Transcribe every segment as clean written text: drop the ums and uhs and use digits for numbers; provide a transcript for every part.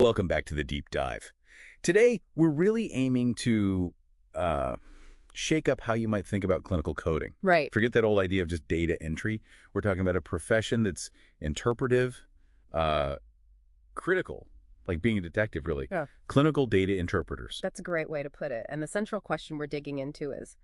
Welcome back to the deep dive. Today, we're really aiming to shake up how you might think about clinical coding. Right. Forget that old idea of just data entry. We're talking about a profession that's interpretive, uh, critical, like being a detective, really. Yeah. Clinical data interpreters. That's a great way to put it. And the central question we're digging into is,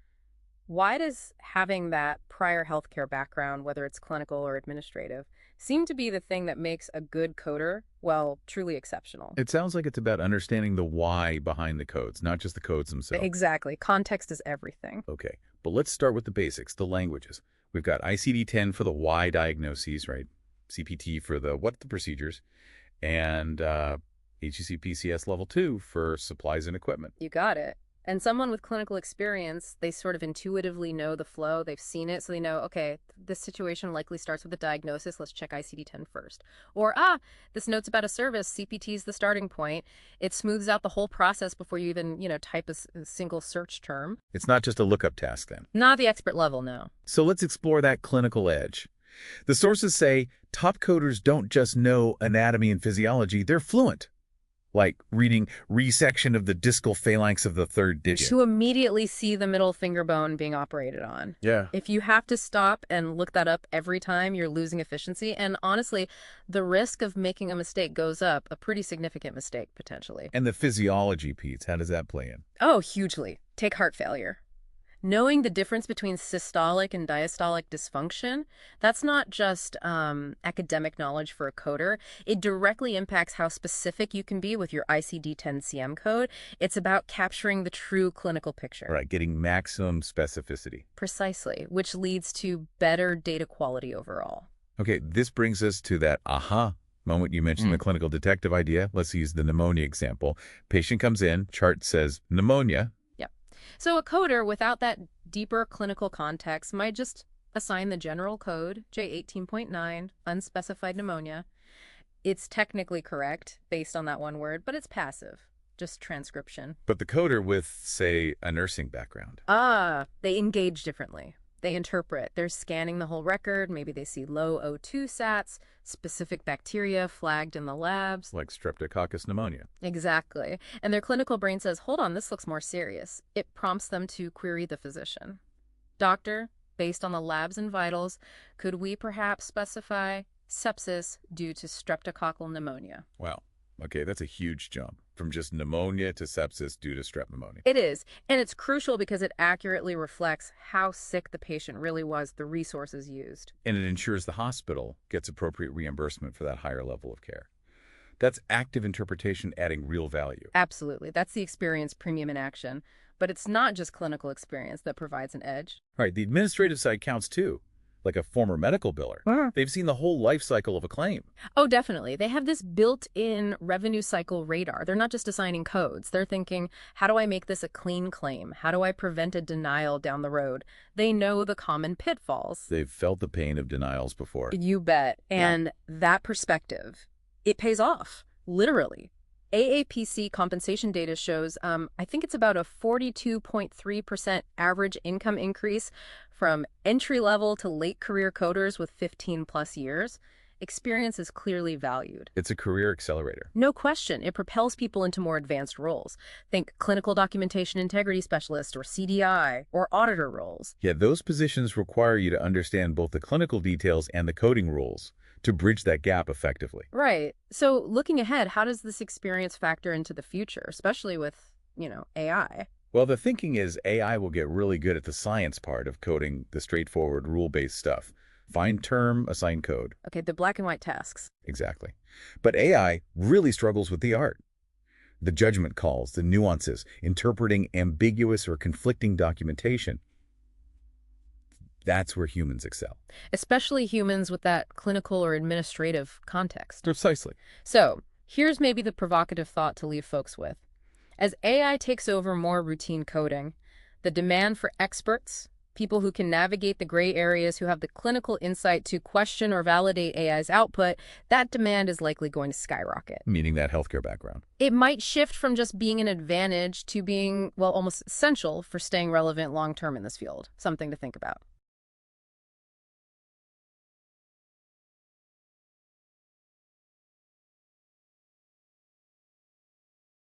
why does having that prior healthcare background, whether it's clinical or administrative, seem to be the thing that makes a good coder, well, truly exceptional? It sounds like it's about understanding the why behind the codes, not just the codes themselves. Exactly. Context is everything. Okay, but let's start with the basics, the languages. We've got ICD-10 for the why diagnoses, right? CPT for the what the procedures, and HEC-PCS level 2 for supplies and equipment. You got it. And someone with clinical experience, they sort of intuitively know the flow. They've seen it, so they know, okay, this situation likely starts with a diagnosis. Let's check ICD-10 first. Or, this note's about a service. CPT is the starting point. It smooths out the whole process before you even, type a single search term. It's not just a lookup task then. Not the expert level, no. So let's explore that clinical edge. The sources say top coders don't just know anatomy and physiology, they're fluent. Like reading resection of the discal phalanx of the third digit. To immediately see the middle finger bone being operated on. Yeah. If you have to stop and look that up every time, you're losing efficiency. And honestly, the risk of making a mistake goes up, a pretty significant mistake, potentially. And the physiology, Pete, how does that play in? Oh, hugely. Take heart failure. Knowing the difference between systolic and diastolic dysfunction, that's not just academic knowledge for a coder. It directly impacts how specific you can be with your ICD-10-CM code. It's about capturing the true clinical picture. Right, getting maximum specificity. Precisely, which leads to better data quality overall. Okay, this brings us to that aha moment you mentioned, the clinical detective idea. Let's use the pneumonia example. Patient comes in, chart says pneumonia. So a coder without that deeper clinical context might just assign the general code, J18.9, unspecified pneumonia. It's technically correct based on that one word, but it's passive, just transcription. But the coder with, say, a nursing background. They engage differently. They interpret. They're scanning the whole record. Maybe they see low O2 sats, specific bacteria flagged in the labs. Like streptococcus pneumonia. Exactly. And their clinical brain says, hold on, this looks more serious. It prompts them to query the physician. Doctor, based on the labs and vitals, could we perhaps specify sepsis due to streptococcal pneumonia? Wow. Okay, that's a huge jump from just pneumonia to sepsis due to strep pneumonia. It is, and it's crucial because it accurately reflects how sick the patient really was, the resources used. And it ensures the hospital gets appropriate reimbursement for that higher level of care. That's active interpretation adding real value. Absolutely. That's the experience premium in action. But it's not just clinical experience that provides an edge. Right, the administrative side counts too. Like a former medical biller. They've seen the whole life cycle of a claim. Oh, definitely. They have this built-in revenue cycle radar. They're not just assigning codes. They're thinking, how do I make this a clean claim? How do I prevent a denial down the road? They know the common pitfalls. They've felt the pain of denials before. You bet. And that perspective, it pays off, literally. AAPC compensation data shows, I think it's about a 42.3% average income increase from entry-level to late career coders with 15-plus years. Experience is clearly valued. It's a career accelerator. No question. It propels people into more advanced roles. Think clinical documentation integrity specialist or CDI or auditor roles. Yeah, those positions require you to understand both the clinical details and the coding rules to bridge that gap effectively. Right. So looking ahead, how does this experience factor into the future, especially with, AI? Well, the thinking is AI will get really good at the science part of coding the straightforward rule-based stuff. Find term, assign code. Okay, the black and white tasks. Exactly. But AI really struggles with the art. The judgment calls, the nuances, interpreting ambiguous or conflicting documentation. That's where humans excel. Especially humans with that clinical or administrative context. Precisely. So, here's maybe the provocative thought to leave folks with. As AI takes over more routine coding, the demand for experts, people who can navigate the gray areas, who have the clinical insight to question or validate AI's output, that demand is likely going to skyrocket. Meaning that healthcare background. It might shift from just being an advantage to being, well, almost essential for staying relevant long-term in this field. Something to think about.